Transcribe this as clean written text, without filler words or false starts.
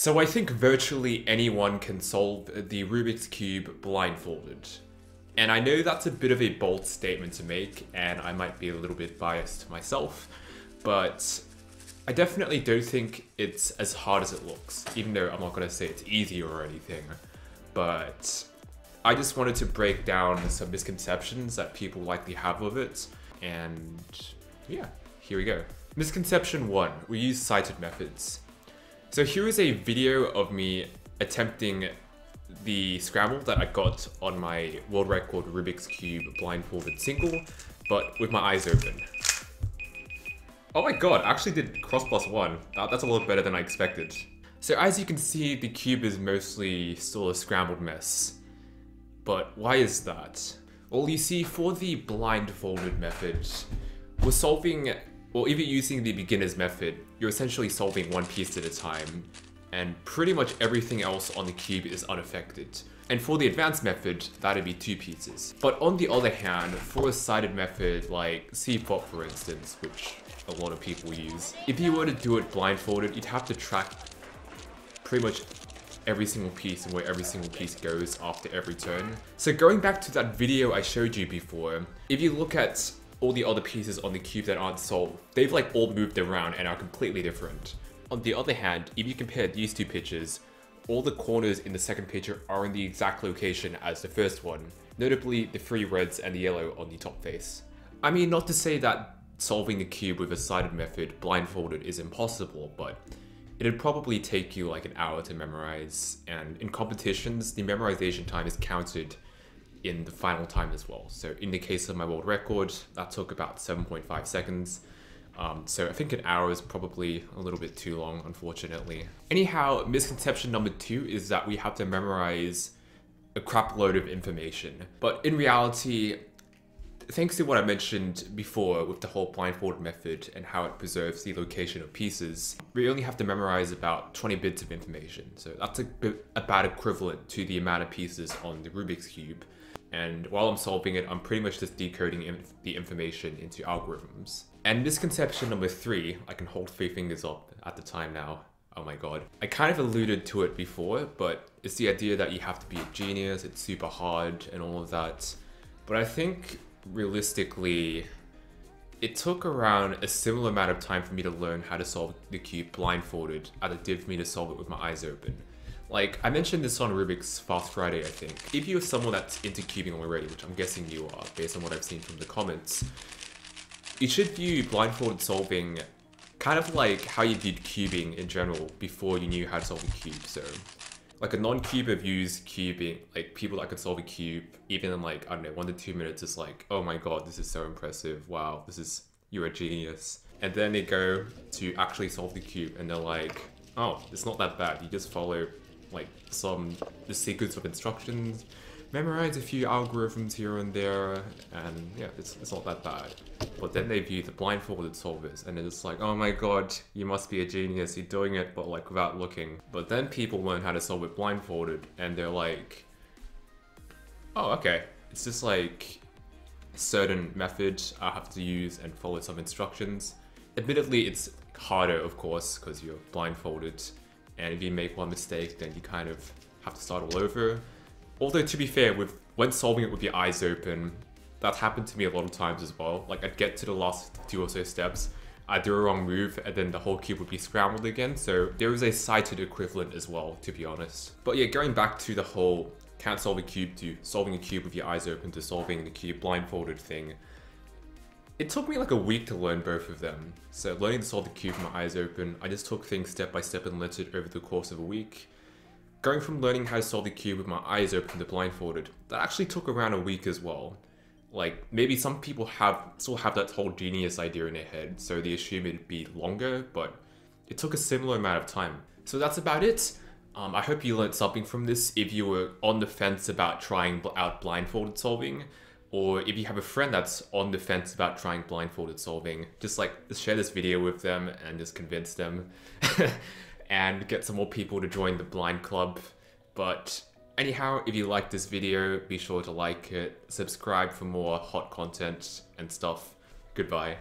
So I think virtually anyone can solve the Rubik's Cube blindfolded. And I know that's a bit of a bold statement to make, and I might be a little bit biased myself, but I definitely don't think it's as hard as it looks, even though I'm not going to say it's easy or anything. But I just wanted to break down some misconceptions that people likely have of it, and yeah, here we go. Misconception 1, we use cited methods. So here is a video of me attempting the scramble that I got on my world record Rubik's Cube blindfolded single, but with my eyes open. Oh my god, I actually did cross +1. That's a lot better than I expected. So as you can see, the cube is mostly still a scrambled mess. But why is that? Well, you see, for the blindfolded method, we're solving, or even using the beginner's method, you're essentially solving one piece at a time, and pretty much everything else on the cube is unaffected. And for the advanced method, that'd be 2 pieces. But on the other hand, for a cited method like C-pop for instance, which a lot of people use, if you were to do it blindfolded, you'd have to track pretty much every single piece and where every single piece goes after every turn. So going back to that video I showed you before, if you look at all the other pieces on the cube that aren't solved, they've like all moved around and are completely different. On the other hand, if you compare these 2 pictures, all the corners in the second picture are in the exact location as the first one, notably the 3 reds and the yellow on the top face. I mean, not to say that solving the cube with a cited method blindfolded is impossible, but it'd probably take you like an hour to memorize, and in competitions, the memorization time is counted in the final time as well. So in the case of my world record, that took about 7.5 seconds. So I think an hour is probably a little bit too long, unfortunately. Anyhow, misconception number 2 is that we have to memorize a crap load of information. But in reality, thanks to what I mentioned before with the whole blindfold method and how it preserves the location of pieces, we only have to memorize about 20 bits of information. So that's about equivalent to the amount of pieces on the Rubik's Cube. And while I'm solving it, I'm pretty much just decoding the information into algorithms. And misconception number 3, I can hold 3 fingers up at the time now. Oh my god. I kind of alluded to it before, but it's the idea that you have to be a genius, it's super hard and all of that. But I think realistically, it took around a similar amount of time for me to learn how to solve the cube blindfolded as it did for me to solve it with my eyes open. Like, I mentioned this on Rubik's Fast Friday, I think. If you're someone that's into cubing already, which I'm guessing you are, based on what I've seen from the comments, you should view blindfolded solving kind of like how you did cubing in general before you knew how to solve a cube. So, like a non-cuber views cubing, like people that could solve a cube, even in like, I don't know, 1 to 2 minutes, is like, oh my god, this is so impressive, wow, you're a genius. And then they go to actually solve the cube and they're like, oh, it's not that bad, you just follow like the sequence of instructions, memorize a few algorithms here and there, and yeah, it's not that bad. But then they view the blindfolded solvers and it's like, oh my god, you must be a genius, you're doing it, but like without looking. But then people learn how to solve it blindfolded and they're like, oh okay, it's just like a certain method I have to use and follow some instructions. Admittedly, it's harder, of course, because you're blindfolded, and if you make one mistake, then you kind of have to start all over. Although, to be fair, when solving it with your eyes open, that happened to me a lot of times as well. Like, I'd get to the last 2 or so steps, I'd do a wrong move, and then the whole cube would be scrambled again. So there is a cited equivalent as well, to be honest. But yeah, going back to the whole can't solve a cube to solving a cube with your eyes open to solving the cube blindfolded thing, it took me like a week to learn both of them. So learning to solve the cube with my eyes open, I just took things step by step and learned it over the course of a week. Going from learning how to solve the cube with my eyes open to blindfolded, that actually took around a week as well. Like, maybe some people still have that whole genius idea in their head, so they assume it'd be longer, but it took a similar amount of time. So that's about it. I hope you learned something from this if you were on the fence about trying out blindfolded solving, or if you have a friend that's on the fence about trying blindfolded solving, just share this video with them and just convince them and get some more people to join the blind club. But anyhow, if you liked this video, be sure to like it, subscribe for more hot content and stuff. Goodbye.